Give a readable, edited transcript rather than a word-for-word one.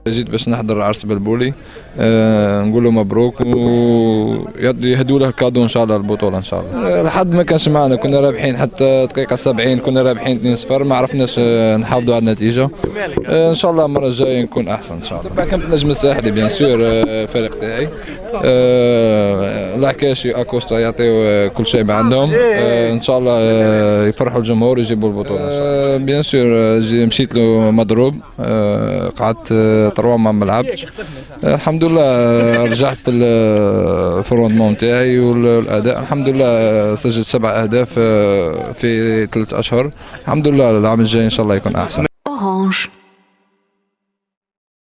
جيت باش نحضر عرس بلبولي. نقول له مبروك ويهدوا له كادو ان شاء الله البطوله ان شاء الله. الحظ ما كانش معنا، كنا رابحين حتى دقيقه 70 كنا رابحين 2-0، ما عرفناش نحافظوا على النتيجه. ان شاء الله المره الجايه نكون احسن ان شاء الله. تبع كنت النجم الساحلي بيان سور الفريق تاعي. العكاشي اكوستا يعطيو كل شيء ما عندهم. ان شاء الله يفرحوا الجمهور يجيبوا البطوله. بيان سور مشيت له مضروب، قعدت 3 مع الملعب. الحمد لله رجعت في الفروندمون تاعي والاداء الحمد لله. سجلت 7 أهداف في 3 اشهر. الحمد لله العام الجاي ان شاء الله يكون احسن.